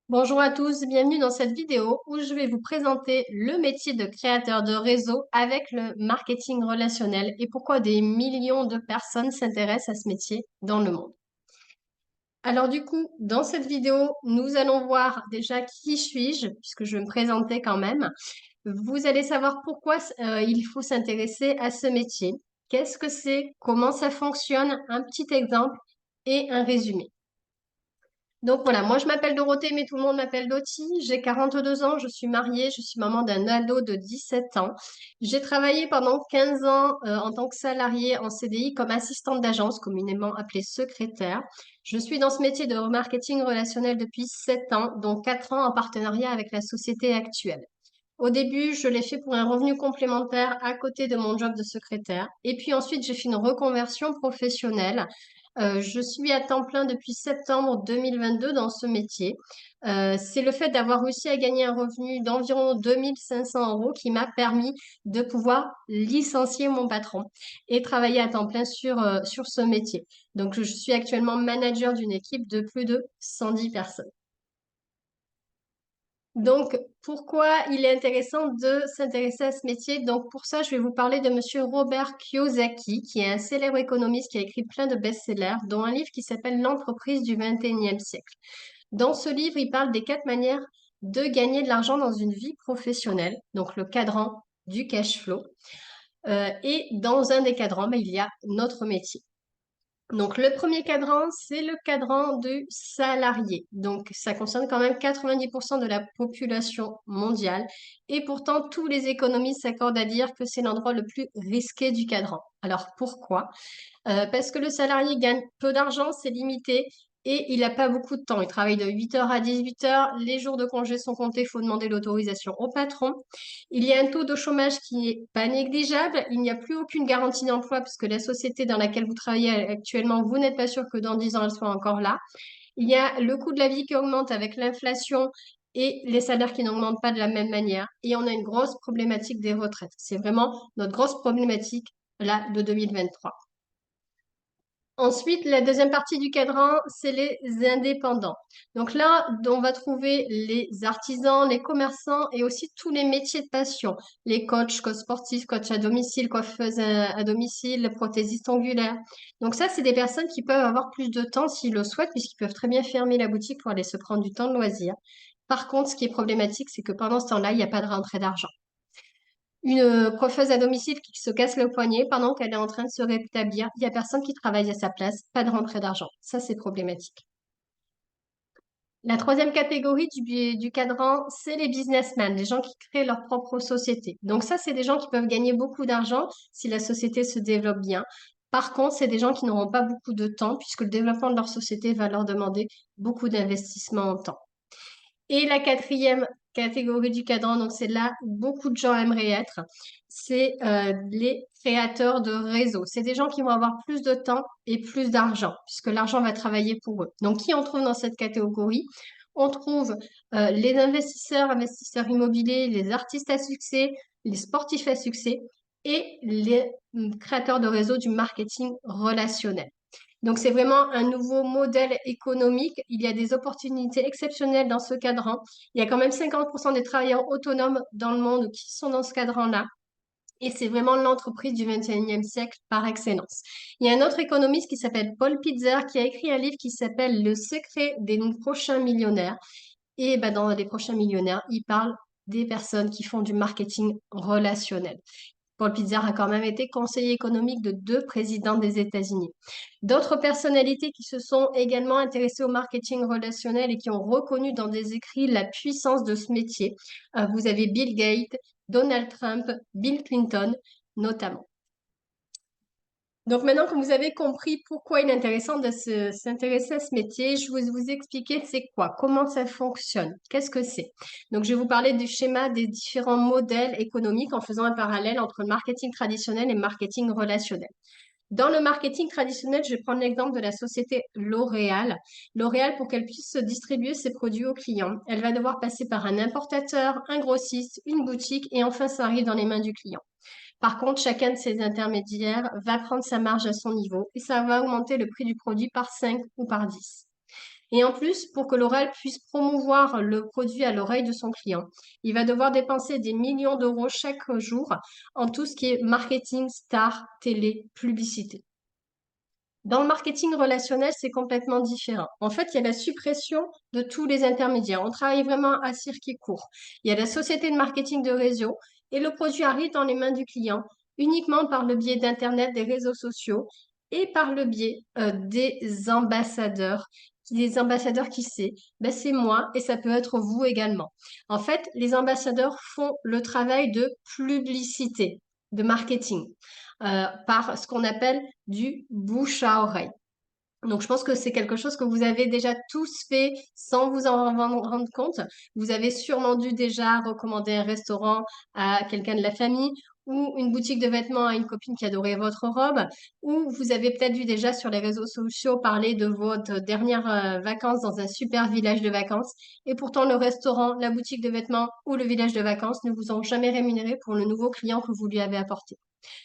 Bonjour à tous, bienvenue dans cette vidéo où je vais vous présenter le métier de créateur de réseau avec le marketing relationnel et pourquoi des millions de personnes s'intéressent à ce métier dans le monde. Alors du coup, dans cette vidéo, nous allons voir déjà qui suis-je, puisque je vais me présenter quand même. Vous allez savoir pourquoi il faut s'intéresser à ce métier, qu'est-ce que c'est, comment ça fonctionne, un petit exemple et un résumé. Donc voilà, moi je m'appelle Dorothée, mais tout le monde m'appelle Doty. J'ai 42 ans, je suis mariée, je suis maman d'un ado de 17 ans. J'ai travaillé pendant 15 ans en tant que salariée en CDI comme assistante d'agence, communément appelée secrétaire. Je suis dans ce métier de marketing relationnel depuis 7 ans, dont 4 ans en partenariat avec la société actuelle. Au début, je l'ai fait pour un revenu complémentaire à côté de mon job de secrétaire. Et puis ensuite, j'ai fait une reconversion professionnelle. Je suis à temps plein depuis septembre 2022 dans ce métier. C'est le fait d'avoir réussi à gagner un revenu d'environ 2500 € qui m'a permis de pouvoir licencier mon patron et travailler à temps plein sur ce métier. Donc, je suis actuellement manager d'une équipe de plus de 110 personnes. Donc, pourquoi il est intéressant de s'intéresser à ce métier? Donc, pour ça, je vais vous parler de Monsieur Robert Kiyosaki, qui est un célèbre économiste qui a écrit plein de best-sellers, dont un livre qui s'appelle L'entreprise du 21e siècle. Dans ce livre, il parle des 4 manières de gagner de l'argent dans une vie professionnelle, donc le cadran du cash flow. Et dans un des cadrans, il y a notre métier. Donc, le premier cadran, c'est le cadran du salarié. Donc, ça concerne quand même 90% de la population mondiale. Et pourtant, tous les économistes s'accordent à dire que c'est l'endroit le plus risqué du cadran. Alors, pourquoi? Parce que le salarié gagne peu d'argent, c'est limité et il n'a pas beaucoup de temps. Il travaille de 8 heures à 18 heures. Les jours de congé sont comptés, il faut demander l'autorisation au patron. Il y a un taux de chômage qui n'est pas négligeable. Il n'y a plus aucune garantie d'emploi puisque la société dans laquelle vous travaillez actuellement, vous n'êtes pas sûr que dans 10 ans, elle soit encore là. Il y a le coût de la vie qui augmente avec l'inflation et les salaires qui n'augmentent pas de la même manière. Et on a une grosse problématique des retraites. C'est vraiment notre grosse problématique là de 2023. Ensuite, la deuxième partie du cadran, c'est les indépendants. Donc là, on va trouver les artisans, les commerçants et aussi tous les métiers de passion. Les coachs sportifs, coachs à domicile, coiffeuses à domicile, prothésistes ongulaires. Donc ça, c'est des personnes qui peuvent avoir plus de temps s'ils le souhaitent, puisqu'ils peuvent très bien fermer la boutique pour aller se prendre du temps de loisir. Par contre, ce qui est problématique, c'est que pendant ce temps-là, il n'y a pas de rentrée d'argent. Une coiffeuse à domicile qui se casse le poignet pendant qu'elle est en train de se rétablir. Il n'y a personne qui travaille à sa place, pas de rentrée d'argent. Ça, c'est problématique. La troisième catégorie du cadran, c'est les businessmen, les gens qui créent leur propre société. Donc ça, c'est des gens qui peuvent gagner beaucoup d'argent si la société se développe bien. Par contre, c'est des gens qui n'auront pas beaucoup de temps puisque le développement de leur société va leur demander beaucoup d'investissement en temps. Et la quatrième catégorie du cadran, donc c'est là où beaucoup de gens aimeraient être, c'est les créateurs de réseaux. C'est des gens qui vont avoir plus de temps et plus d'argent, puisque l'argent va travailler pour eux. Donc, qui on trouve dans cette catégorie? On trouve les investisseurs immobiliers, les artistes à succès, les sportifs à succès et les créateurs de réseaux du marketing relationnel. Donc, c'est vraiment un nouveau modèle économique. Il y a des opportunités exceptionnelles dans ce cadran. Il y a quand même 50% des travailleurs autonomes dans le monde qui sont dans ce cadran-là. Et c'est vraiment l'entreprise du 21e siècle par excellence. Il y a un autre économiste qui s'appelle Paul Pitzer qui a écrit un livre qui s'appelle Le secret des prochains millionnaires. Et ben, dans les prochains millionnaires, il parle des personnes qui font du marketing relationnel. Paul Pitzer a quand même été conseiller économique de 2 présidents des États-Unis. D'autres personnalités qui se sont également intéressées au marketing relationnel et qui ont reconnu dans des écrits la puissance de ce métier. Vous avez Bill Gates, Donald Trump, Bill Clinton notamment. Donc maintenant que vous avez compris pourquoi il est intéressant de s'intéresser à ce métier, je vais vous expliquer c'est quoi, comment ça fonctionne, qu'est-ce que c'est. Donc je vais vous parler du schéma des différents modèles économiques en faisant un parallèle entre le marketing traditionnel et le marketing relationnel. Dans le marketing traditionnel, je vais prendre l'exemple de la société L'Oréal. L'Oréal, pour qu'elle puisse distribuer ses produits aux clients, elle va devoir passer par un importateur, un grossiste, une boutique et enfin ça arrive dans les mains du client. Par contre, chacun de ces intermédiaires va prendre sa marge à son niveau et ça va augmenter le prix du produit par 5 ou par 10. Et en plus, pour que L'Oréal puisse promouvoir le produit à l'oreille de son client, il va devoir dépenser des millions d'euros chaque jour en tout ce qui est marketing, star, télé, publicité. Dans le marketing relationnel, c'est complètement différent. En fait, il y a la suppression de tous les intermédiaires. On travaille vraiment à circuit court. Il y a la société de marketing de réseau et le produit arrive dans les mains du client uniquement par le biais d'Internet, des réseaux sociaux et par le biais des ambassadeurs. Les ambassadeurs, qui c'est? Ben, c'est moi et ça peut être vous également. En fait, les ambassadeurs font le travail de publicité, de marketing, par ce qu'on appelle du bouche à oreille. Donc, je pense que c'est quelque chose que vous avez déjà tous fait sans vous en rendre compte. Vous avez sûrement dû déjà recommander un restaurant à quelqu'un de la famille ou une boutique de vêtements à une copine qui adorait votre robe, ou vous avez peut-être dû déjà sur les réseaux sociaux parler de votre dernière vacances dans un super village de vacances. Et pourtant, le restaurant, la boutique de vêtements ou le village de vacances ne vous ont jamais rémunéré pour le nouveau client que vous lui avez apporté.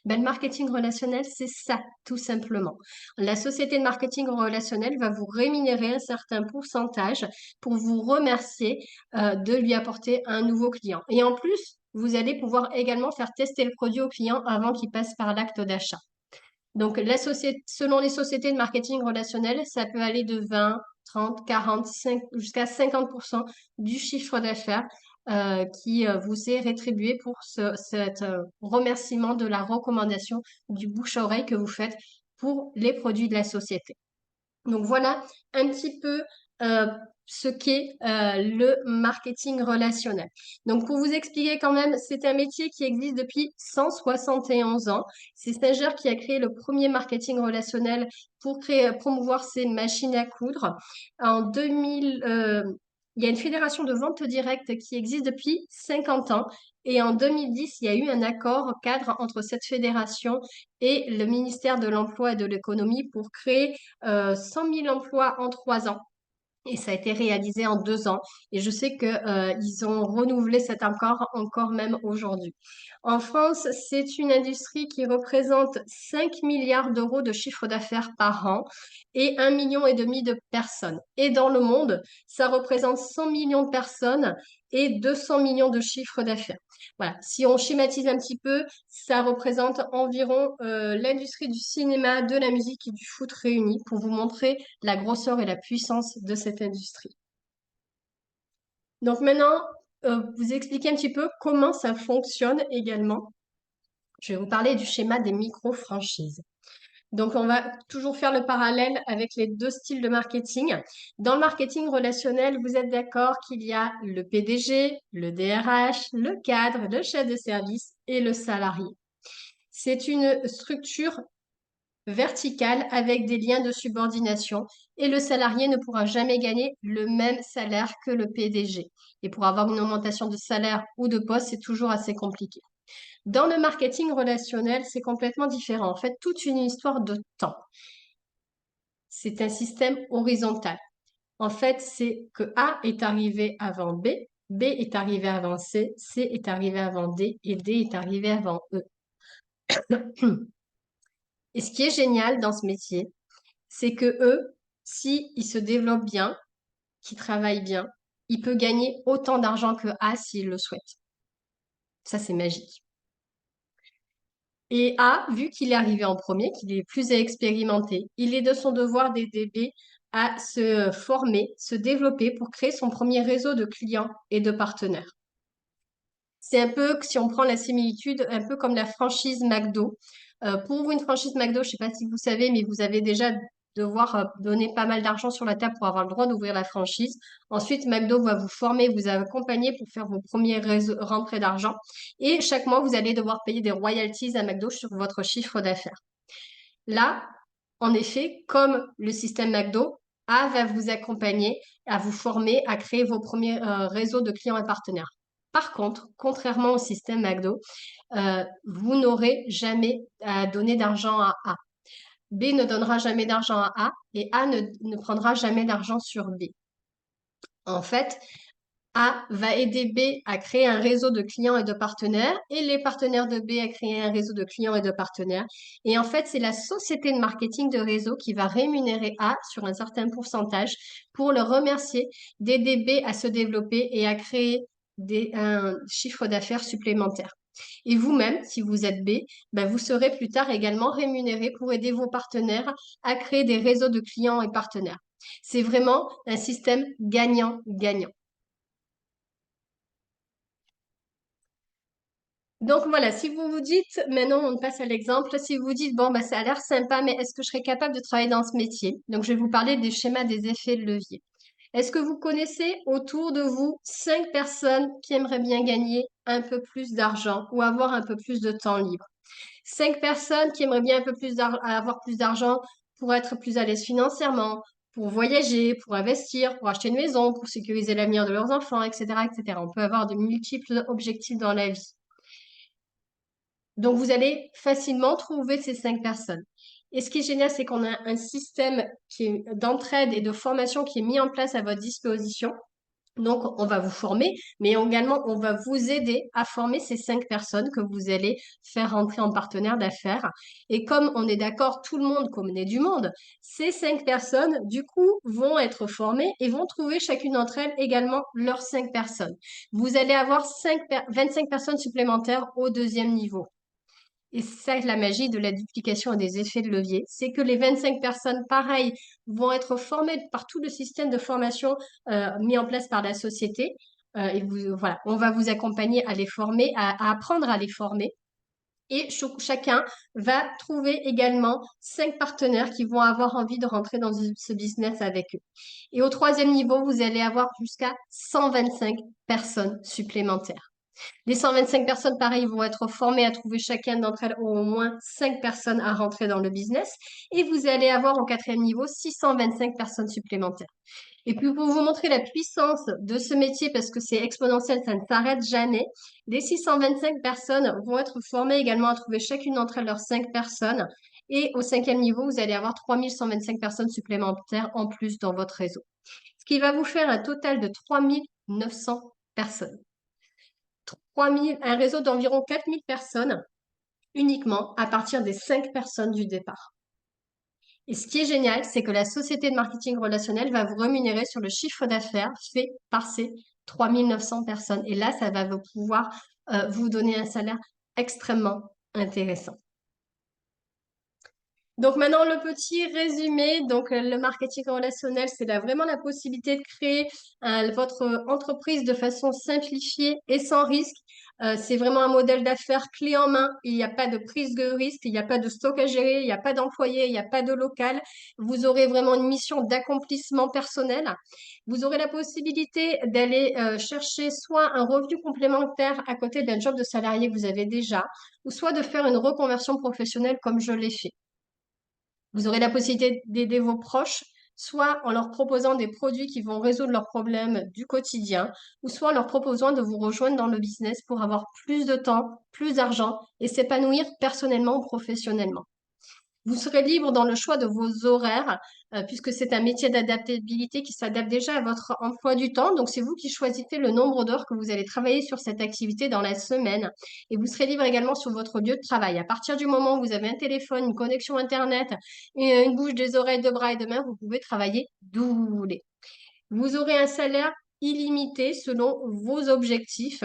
Ben, le marketing relationnel, c'est ça, tout simplement. La société de marketing relationnel va vous rémunérer un certain pourcentage pour vous remercier de lui apporter un nouveau client. Et en plus, vous allez pouvoir également faire tester le produit au client avant qu'il passe par l'acte d'achat. Donc, selon les sociétés de marketing relationnel, ça peut aller de 20, 30, 45, jusqu'à 50% du chiffre d'affaires qui vous est rétribué pour cet remerciement de la recommandation du bouche à oreille que vous faites pour les produits de la société. Donc voilà un petit peu euh, ce qu'est le marketing relationnel. Donc pour vous expliquer quand même, c'est un métier qui existe depuis 171 ans. C'est Stagiaire qui a créé le premier marketing relationnel pour promouvoir ses machines à coudre. En 2000, il y a une fédération de vente directe qui existe depuis 50 ans. Et en 2010, il y a eu un accord cadre entre cette fédération et le ministère de l'Emploi et de l'Économie pour créer 100 000 emplois en 3 ans. Et ça a été réalisé en 2 ans. Et je sais que, ils ont renouvelé cet accord encore même aujourd'hui. En France, c'est une industrie qui représente 5 milliards d'euros de chiffre d'affaires par an et 1,5 million de personnes. Et dans le monde, ça représente 100 millions de personnes et 200 millions de chiffre d'affaires. Voilà. Si on schématise un petit peu, ça représente environ l'industrie du cinéma, de la musique et du foot réunis pour vous montrer la grosseur et la puissance de cette industrie. Donc maintenant, vous expliquer un petit peu comment ça fonctionne également. Je vais vous parler du schéma des micro-franchises. Donc, on va toujours faire le parallèle avec les deux styles de marketing. Dans le marketing relationnel, vous êtes d'accord qu'il y a le PDG, le DRH, le cadre, le chef de service et le salarié. C'est une structure verticale avec des liens de subordination et le salarié ne pourra jamais gagner le même salaire que le PDG. Et pour avoir une augmentation de salaire ou de poste, c'est toujours assez compliqué. Dans le marketing relationnel, c'est complètement différent. En fait, toute une histoire de temps. C'est un système horizontal. En fait, c'est que A est arrivé avant B, B est arrivé avant C, C est arrivé avant D et D est arrivé avant E. Et ce qui est génial dans ce métier, c'est que eux, s'ils se développent bien, qu'ils travaillent bien, il peut gagner autant d'argent que A s'il le souhaite. Ça, c'est magique. Et A, vu qu'il est arrivé en premier, qu'il est plus expérimenté, il est de son devoir d'aider B à se former, se développer pour créer son premier réseau de clients et de partenaires. C'est un peu, si on prend la similitude, un peu comme la franchise McDo. Pour vous, une franchise McDo, je ne sais pas si vous savez, mais vous avez déjà devoir donner pas mal d'argent sur la table pour avoir le droit d'ouvrir la franchise. Ensuite, McDo va vous former, vous accompagner pour faire vos premiers rentrées d'argent. Et chaque mois, vous allez devoir payer des royalties à McDo sur votre chiffre d'affaires. Là, en effet, comme le système McDo, A va vous accompagner à vous former, à créer vos premiers réseaux de clients et partenaires. Par contre, contrairement au système McDo, vous n'aurez jamais à donner d'argent à A. B ne donnera jamais d'argent à A et A ne prendra jamais d'argent sur B. En fait, A va aider B à créer un réseau de clients et de partenaires et les partenaires de B à créer un réseau de clients et de partenaires. Et en fait, c'est la société de marketing de réseau qui va rémunérer A sur un certain pourcentage pour le remercier d'aider B à se développer et à créer un chiffre d'affaires supplémentaire. Et vous-même, si vous êtes B, ben vous serez plus tard également rémunéré pour aider vos partenaires à créer des réseaux de clients et partenaires. C'est vraiment un système gagnant-gagnant. Donc voilà, si vous vous dites, maintenant on passe à l'exemple, si vous vous dites, bon, bah, ça a l'air sympa, mais est-ce que je serais capable de travailler dans ce métier? Donc je vais vous parler des schémas des effets de levier. Est-ce que vous connaissez autour de vous 5 personnes qui aimeraient bien gagner un peu plus d'argent ou avoir un peu plus de temps libre? 5 personnes qui aimeraient bien un peu plus avoir plus d'argent pour être plus à l'aise financièrement, pour voyager, pour investir, pour acheter une maison, pour sécuriser l'avenir de leurs enfants, etc., etc. On peut avoir de multiples objectifs dans la vie. Donc, vous allez facilement trouver ces 5 personnes. Et ce qui est génial, c'est qu'on a un système d'entraide et de formation qui est mis en place à votre disposition. Donc, on va vous former, mais également, on va vous aider à former ces 5 personnes que vous allez faire rentrer en partenaire d'affaires. Et comme on est d'accord, tout le monde connaît du monde, ces 5 personnes, du coup, vont être formées et vont trouver chacune d'entre elles également leurs 5 personnes. Vous allez avoir 25 personnes supplémentaires au deuxième niveau. Et c'est ça la magie de la duplication et des effets de levier, c'est que les 25 personnes, pareil, vont être formées par tout le système de formation mis en place par la société. Et voilà, on va vous accompagner à les former, à apprendre à les former. Et chacun va trouver également 5 partenaires qui vont avoir envie de rentrer dans ce business avec eux. Et au troisième niveau, vous allez avoir jusqu'à 125 personnes supplémentaires. Les 125 personnes, pareil, vont être formées à trouver chacun d'entre elles au moins 5 personnes à rentrer dans le business. Et vous allez avoir au quatrième niveau 625 personnes supplémentaires. Et puis pour vous montrer la puissance de ce métier, parce que c'est exponentiel, ça ne s'arrête jamais, les 625 personnes vont être formées également à trouver chacune d'entre elles leurs 5 personnes. Et au cinquième niveau, vous allez avoir 3125 personnes supplémentaires en plus dans votre réseau. Ce qui va vous faire un total de 3900 personnes. 3000, un réseau d'environ 4000 personnes uniquement à partir des 5 personnes du départ. Et ce qui est génial, c'est que la société de marketing relationnel va vous rémunérer sur le chiffre d'affaires fait par ces 3900 personnes. Et là, ça va vous pouvoir vous donner un salaire extrêmement intéressant. Donc maintenant, le petit résumé. Donc, le marketing relationnel, c'est vraiment la possibilité de créer votre entreprise de façon simplifiée et sans risque. C'est vraiment un modèle d'affaires clé en main. Il n'y a pas de prise de risque, il n'y a pas de stock à gérer, il n'y a pas d'employé, il n'y a pas de local. Vous aurez vraiment une mission d'accomplissement personnel. Vous aurez la possibilité d'aller chercher soit un revenu complémentaire à côté d'un job de salarié que vous avez déjà, ou soit de faire une reconversion professionnelle comme je l'ai fait. Vous aurez la possibilité d'aider vos proches, soit en leur proposant des produits qui vont résoudre leurs problèmes du quotidien, ou soit en leur proposant de vous rejoindre dans le business pour avoir plus de temps, plus d'argent et s'épanouir personnellement ou professionnellement. Vous serez libre dans le choix de vos horaires, puisque c'est un métier d'adaptabilité qui s'adapte déjà à votre emploi du temps. Donc, c'est vous qui choisissez le nombre d'heures que vous allez travailler sur cette activité dans la semaine. Et vous serez libre également sur votre lieu de travail. À partir du moment où vous avez un téléphone, une connexion Internet, et une bouche, des oreilles, de bras et de mains, vous pouvez travailler d'où vous voulez. Vous aurez un salaire illimité selon vos objectifs.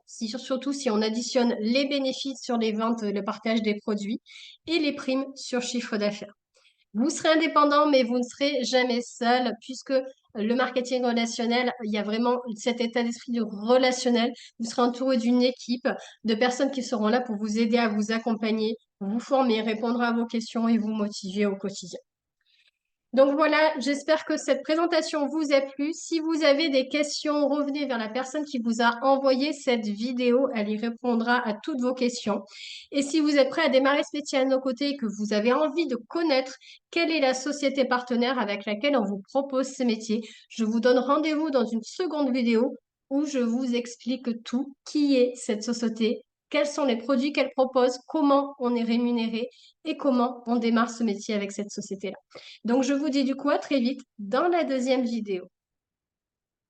Surtout si on additionne les bénéfices sur les ventes, le partage des produits et les primes sur chiffre d'affaires. Vous serez indépendant, mais vous ne serez jamais seul, puisque le marketing relationnel, il y a vraiment cet état d'esprit de relationnel. Vous serez entouré d'une équipe de personnes qui seront là pour vous aider à vous accompagner, vous former, répondre à vos questions et vous motiver au quotidien. Donc voilà, j'espère que cette présentation vous a plu. Si vous avez des questions, revenez vers la personne qui vous a envoyé cette vidéo. Elle y répondra à toutes vos questions. Et si vous êtes prêt à démarrer ce métier à nos côtés et que vous avez envie de connaître quelle est la société partenaire avec laquelle on vous propose ce métier, je vous donne rendez-vous dans une seconde vidéo où je vous explique tout, qui est cette société, quels sont les produits qu'elle propose, comment on est rémunéré et comment on démarre ce métier avec cette société-là. Donc, je vous dis du coup à très vite dans la deuxième vidéo.